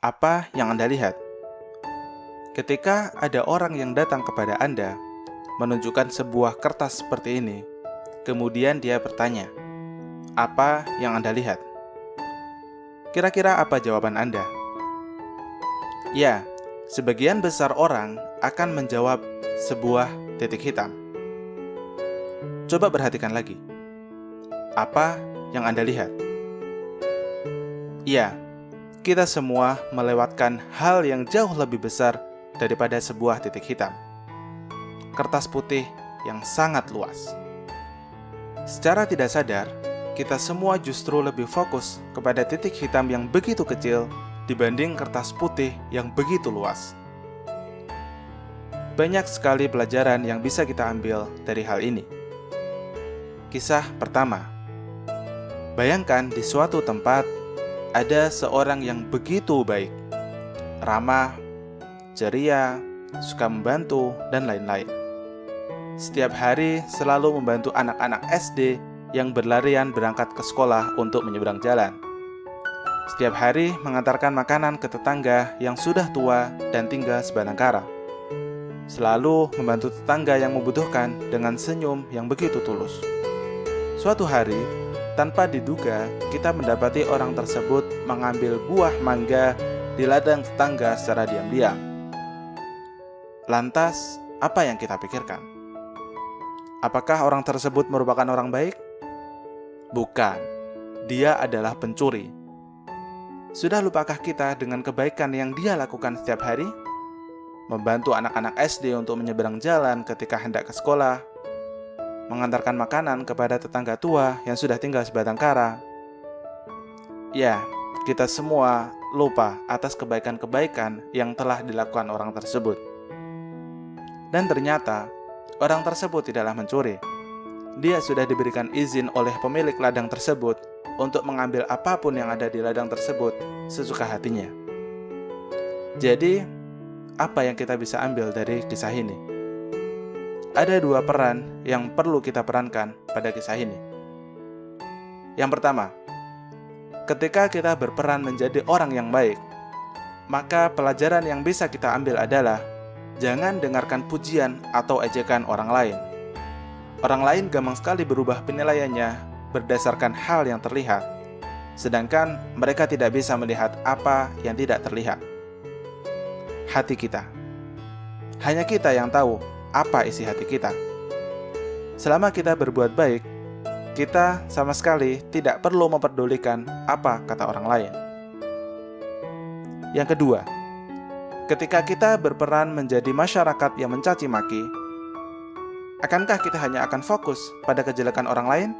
Apa yang Anda lihat? Ketika ada orang yang datang kepada Anda, menunjukkan sebuah kertas seperti ini, kemudian dia bertanya, "Apa yang Anda lihat?" Kira-kira apa jawaban Anda? Ya, sebagian besar orang akan menjawab sebuah titik hitam. Coba perhatikan lagi. Apa yang Anda lihat? Ya, kita semua melewatkan hal yang jauh lebih besar daripada sebuah titik hitam. Kertas putih yang sangat luas. Secara tidak sadar, kita semua justru lebih fokus kepada titik hitam yang begitu kecil dibanding kertas putih yang begitu luas. Banyak sekali pelajaran yang bisa kita ambil dari hal ini. Kisah pertama. Bayangkan di suatu tempat ada seorang yang begitu baik, ramah, ceria, suka membantu, dan lain-lain. Setiap hari selalu membantu anak-anak SD yang berlarian berangkat ke sekolah untuk menyeberang jalan. Setiap hari mengantarkan makanan ke tetangga yang sudah tua dan tinggal sebatang kara. Selalu membantu tetangga yang membutuhkan dengan senyum yang begitu tulus. Suatu hari, tanpa diduga, kita mendapati orang tersebut mengambil buah mangga di ladang tetangga secara diam-diam. Lantas, apa yang kita pikirkan? Apakah orang tersebut merupakan orang baik? Bukan, dia adalah pencuri. Sudah lupakah kita dengan kebaikan yang dia lakukan setiap hari? Membantu anak-anak SD untuk menyeberang jalan ketika hendak ke sekolah, mengantarkan makanan kepada tetangga tua yang sudah tinggal sebatang kara. Ya, kita semua lupa atas kebaikan-kebaikan yang telah dilakukan orang tersebut. Dan ternyata, orang tersebut tidaklah mencuri. Dia sudah diberikan izin oleh pemilik ladang tersebut untuk mengambil apapun yang ada di ladang tersebut sesuka hatinya. Jadi, apa yang kita bisa ambil dari kisah ini? Ada dua peran yang perlu kita perankan pada kisah ini. Yang pertama, ketika kita berperan menjadi orang yang baik, maka pelajaran yang bisa kita ambil adalah jangan dengarkan pujian atau ejekan orang lain. Orang lain gampang sekali berubah penilaiannya berdasarkan hal yang terlihat, sedangkan mereka tidak bisa melihat apa yang tidak terlihat. Hati kita. Hanya kita yang tahu apa isi hati kita. Selama kita berbuat baik, kita sama sekali tidak perlu memperdulikan apa kata orang lain. Yang kedua, ketika kita berperan menjadi masyarakat yang mencaci maki, akankah kita hanya akan fokus pada kejelekan orang lain?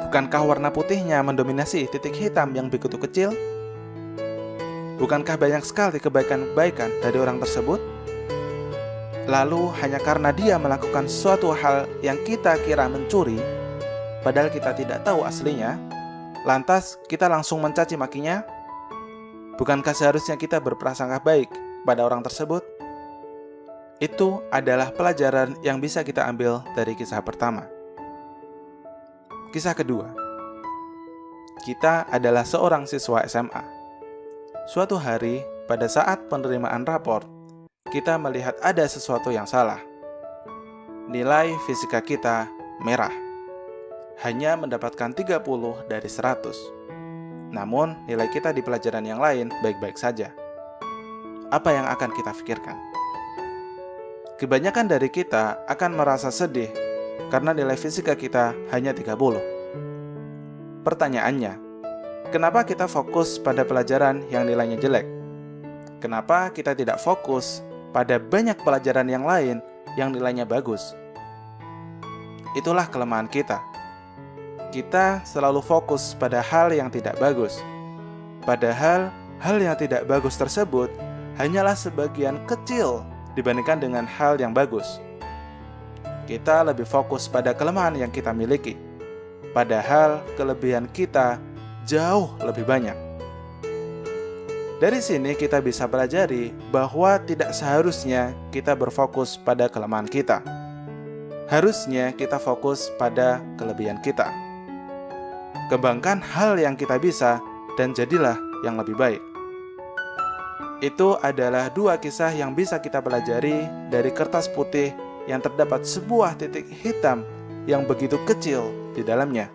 Bukankah warna putihnya mendominasi titik hitam yang begitu kecil? Bukankah banyak sekali kebaikan-kebaikan dari orang tersebut? Lalu hanya karena dia melakukan suatu hal yang kita kira mencuri, padahal kita tidak tahu aslinya, lantas kita langsung mencaci makinya? Bukankah seharusnya kita berprasangka baik pada orang tersebut? Itu adalah pelajaran yang bisa kita ambil dari kisah pertama. Kisah kedua. Kita adalah seorang siswa SMA. Suatu hari, pada saat penerimaan rapor, kita melihat ada sesuatu yang salah. Nilai fisika kita merah. Hanya mendapatkan 30 dari 100. Namun, nilai kita di pelajaran yang lain baik-baik saja. Apa yang akan kita pikirkan? Kebanyakan dari kita akan merasa sedih karena nilai fisika kita hanya 30. Pertanyaannya, kenapa kita fokus pada pelajaran yang nilainya jelek? Kenapa kita tidak fokus pada banyak pelajaran yang lain yang nilainya bagus? Itulah kelemahan kita. Kita selalu fokus pada hal yang tidak bagus. Padahal hal yang tidak bagus tersebut hanyalah sebagian kecil dibandingkan dengan hal yang bagus. Kita lebih fokus pada kelemahan yang kita miliki. Padahal kelebihan kita jauh lebih banyak. Dari sini kita bisa pelajari bahwa tidak seharusnya kita berfokus pada kelemahan kita. Harusnya kita fokus pada kelebihan kita. Kembangkan hal yang kita bisa dan jadilah yang lebih baik. Itu adalah dua kisah yang bisa kita pelajari dari kertas putih yang terdapat sebuah titik hitam yang begitu kecil di dalamnya.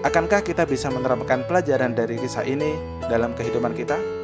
Akankah kita bisa menerapkan pelajaran dari kisah ini dalam kehidupan kita?